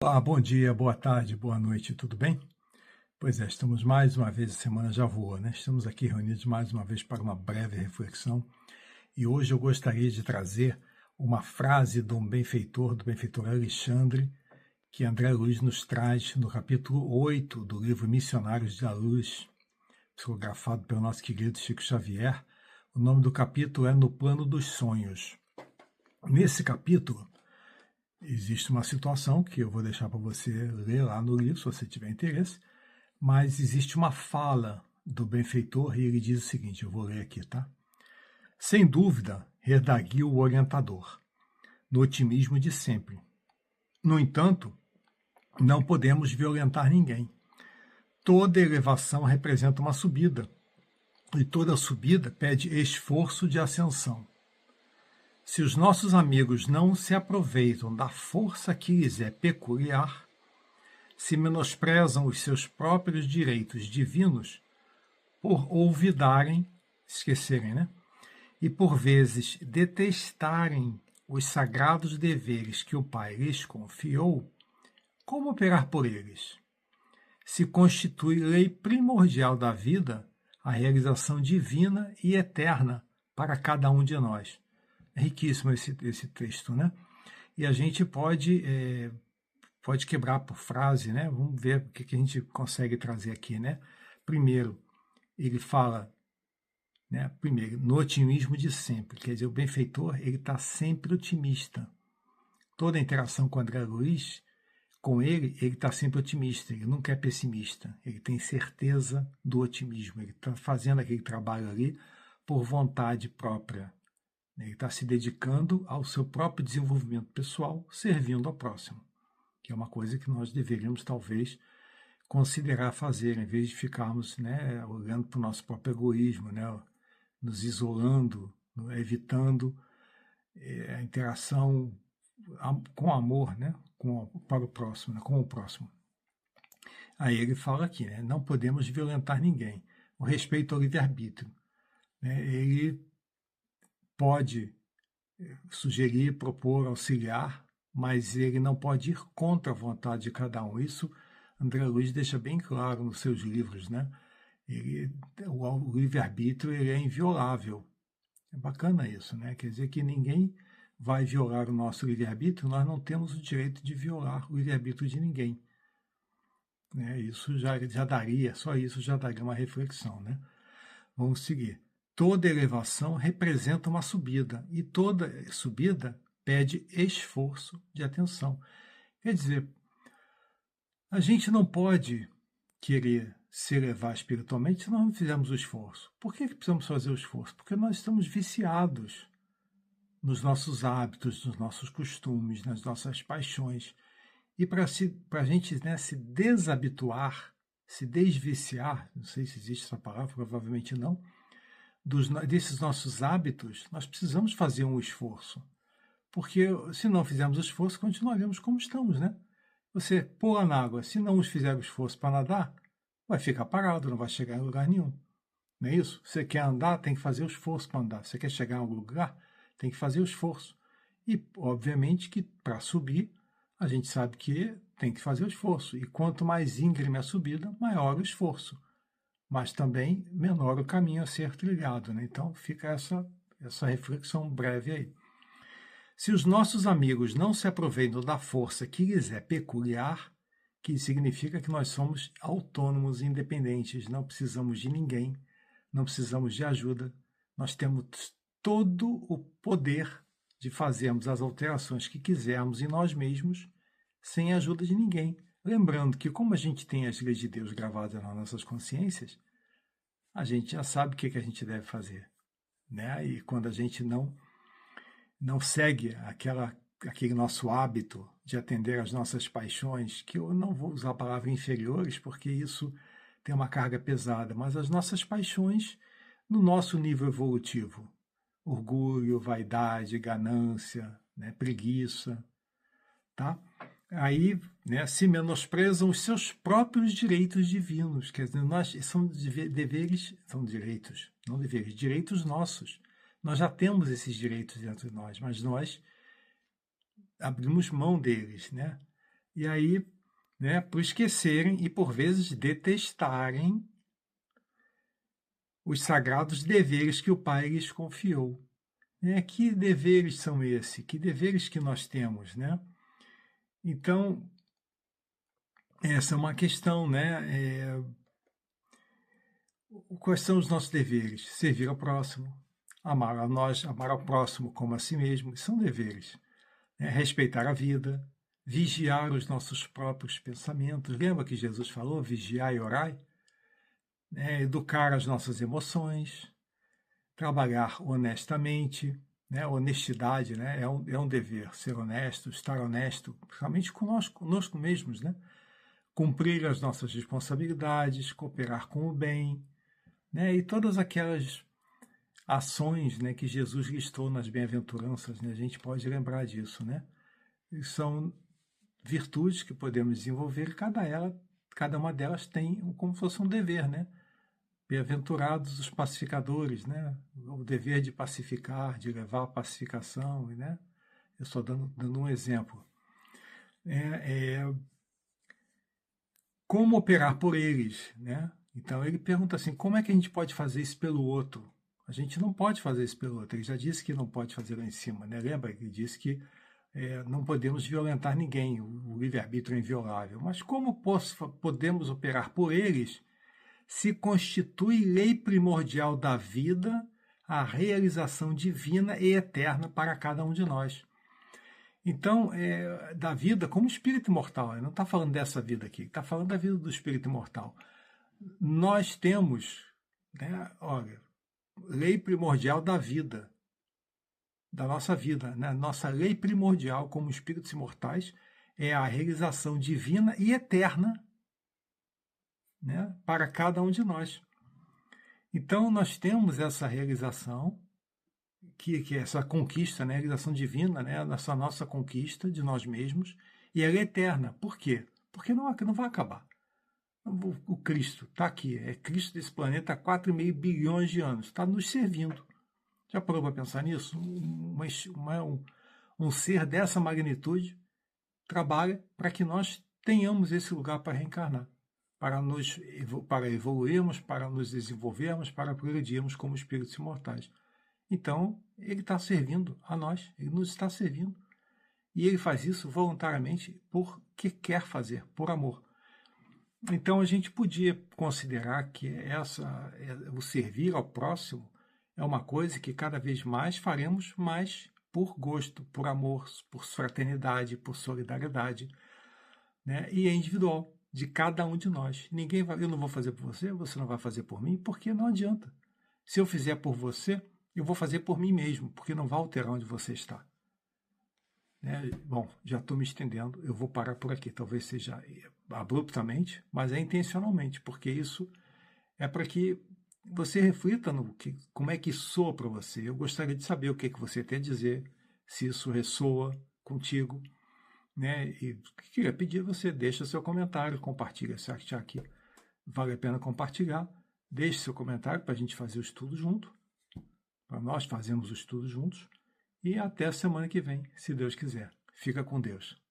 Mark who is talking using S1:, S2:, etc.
S1: Bom dia, boa tarde, boa noite, tudo bem? Pois é, estamos mais uma vez, a semana já voou, né? Estamos aqui reunidos mais uma vez para uma breve reflexão e hoje eu gostaria de trazer uma frase de um benfeitor, do benfeitor Alexandre, que André Luiz nos traz no capítulo 8 do livro Missionários da Luz, psicografado pelo nosso querido Chico Xavier. O nome do capítulo é No Plano dos Sonhos. Nesse capítulo, existe uma situação que eu vou deixar para você ler lá no livro, se você tiver interesse, mas existe uma fala do benfeitor e ele diz o seguinte, eu vou ler aqui, tá? Sem dúvida, redarguiu o orientador, no otimismo de sempre. No entanto, não podemos violentar ninguém. Toda elevação representa uma subida, e toda subida pede esforço de ascensão. Se os nossos amigos não se aproveitam da força que lhes é peculiar, se menosprezam os seus próprios direitos divinos, por olvidarem, esquecerem, né? E por vezes detestarem os sagrados deveres que o Pai lhes confiou, como operar por eles? Se constitui lei primordial da vida a realização divina e eterna para cada um de nós. É riquíssimo esse texto, né? E a gente pode quebrar por frase, né? Vamos ver o que a gente consegue trazer aqui, né? Primeiro, ele fala, né? Primeiro, no otimismo de sempre, quer dizer, o benfeitor, ele está sempre otimista. Toda a interação com André Luiz, com ele está sempre otimista, ele nunca é pessimista, ele tem certeza do otimismo, ele está fazendo aquele trabalho ali por vontade própria. Ele está se dedicando ao seu próprio desenvolvimento pessoal, servindo ao próximo, que é uma coisa que nós deveríamos, talvez, considerar fazer, em vez de ficarmos, né, olhando para o nosso próprio egoísmo, né, nos isolando, evitando a interação com amor, né, para o próximo, né, com o próximo. Aí ele fala aqui, né, não podemos violentar ninguém. O respeito ao livre-arbítrio. Né, ele pode sugerir, propor, auxiliar, mas ele não pode ir contra a vontade de cada um. Isso André Luiz deixa bem claro nos seus livros, né? O livre-arbítrio é inviolável. É bacana isso, né? Quer dizer que ninguém vai violar o nosso livre-arbítrio, nós não temos o direito de violar o livre-arbítrio de ninguém. Né? Isso já daria, só isso já daria uma reflexão, né? Vamos seguir. Toda elevação representa uma subida, e toda subida pede esforço de atenção. Quer dizer, a gente não pode querer se elevar espiritualmente se nós não fizermos o esforço. Por que precisamos fazer o esforço? Porque nós estamos viciados nos nossos hábitos, nos nossos costumes, nas nossas paixões. E para a gente, né, se desabituar, se desviciar, não sei se existe essa palavra, provavelmente não, desses nossos hábitos, nós precisamos fazer um esforço. Porque se não fizermos o esforço, continuaremos como estamos, né? Você pula na água, se não fizer o esforço para nadar, vai ficar parado, não vai chegar em lugar nenhum. Não é isso? Você quer andar, tem que fazer o esforço para andar. Você quer chegar em algum lugar, tem que fazer o esforço. E, obviamente, que para subir, a gente sabe que tem que fazer o esforço. E quanto mais íngreme a subida, maior o esforço. Mas também menor o caminho a ser trilhado, né? Então fica essa reflexão breve aí. Se os nossos amigos não se aproveitam da força que lhes é peculiar, que significa que nós somos autônomos e independentes, não precisamos de ninguém, não precisamos de ajuda, nós temos todo o poder de fazermos as alterações que quisermos em nós mesmos, sem a ajuda de ninguém. Lembrando que, como a gente tem as leis de Deus gravadas nas nossas consciências, a gente já sabe o que a gente deve fazer. Né? E quando a gente não segue aquele nosso hábito de atender às nossas paixões, que eu não vou usar a palavra inferiores, porque isso tem uma carga pesada, mas as nossas paixões no nosso nível evolutivo. Orgulho, vaidade, ganância, né? Preguiça, tá? Aí, né, se menosprezam os seus próprios direitos divinos, quer dizer, são deveres, são direitos, não deveres, direitos nossos. Nós já temos esses direitos dentro de nós, mas nós abrimos mão deles, né? E aí, né, por esquecerem e por vezes detestarem os sagrados deveres que o Pai lhes confiou. Né? Que deveres são esses? Que deveres que nós temos, né? Então, essa é uma questão, né? Quais são os nossos deveres? Servir ao próximo, amar a nós, amar ao próximo como a si mesmo, são deveres. Né? Respeitar a vida, vigiar os nossos próprios pensamentos. Lembra que Jesus falou, vigiai e orai? Né? Educar as nossas emoções, trabalhar honestamente, né? Honestidade, né? É um dever, ser honesto, estar honesto, principalmente conosco mesmos, né? Cumprir as nossas responsabilidades, cooperar com o bem, né? E todas aquelas ações, né, que Jesus listou nas bem-aventuranças, né? A gente pode lembrar disso, né? E são virtudes que podemos desenvolver, cada uma delas tem como se fosse um dever, né? Bem-aventurados os pacificadores, né? O dever de pacificar, de levar a pacificação, né? Eu estou dando um exemplo. Como operar por eles, né? Então ele pergunta assim, como é que a gente pode fazer isso pelo outro? A gente não pode fazer isso pelo outro. Ele já disse que não pode fazer lá em cima, né? Lembra? Ele disse que não podemos violentar ninguém, o livre-arbítrio é inviolável. Mas como podemos operar por eles se constitui lei primordial da vida a realização divina e eterna para cada um de nós? Então, da vida como espírito imortal, ele não está falando dessa vida aqui, está falando da vida do espírito imortal. Nós temos, né, olha, lei primordial da vida, da nossa vida, né? Nossa lei primordial como espíritos imortais é a realização divina e eterna, né, para cada um de nós. Então, nós temos essa realização, que é essa conquista, né, a realização divina, né, essa nossa conquista de nós mesmos, e ela é eterna. Por quê? Porque não vai acabar. O Cristo está aqui, é Cristo desse planeta há 4,5 bilhões de anos, está nos servindo. Já parou para pensar nisso? Um ser dessa magnitude trabalha para que nós tenhamos esse lugar para reencarnar, para evoluirmos, para nos desenvolvermos, para progredirmos como espíritos imortais. Então, ele está servindo a nós, ele nos está servindo. E ele faz isso voluntariamente porque quer fazer, por amor. Então, a gente podia considerar que o servir ao próximo é uma coisa que cada vez mais faremos mais por gosto, por amor, por fraternidade, por solidariedade, né? E é individual, de cada um de nós. Eu não vou fazer por você, você não vai fazer por mim, porque não adianta. Se eu fizer por você, eu vou fazer por mim mesmo, porque não vai alterar onde você está. Né? Bom, já estou me estendendo, eu vou parar por aqui. Talvez seja abruptamente, mas é intencionalmente, porque isso é para que você reflita como é que soa para você. Eu gostaria de saber o que você tem a dizer, se isso ressoa contigo, né? E queria pedir você deixa seu comentário, compartilha, se achar que vale a pena compartilhar, deixe seu comentário para a gente fazer o estudo junto, para nós fazermos o estudo juntos, e até a semana que vem, se Deus quiser. Fica com Deus.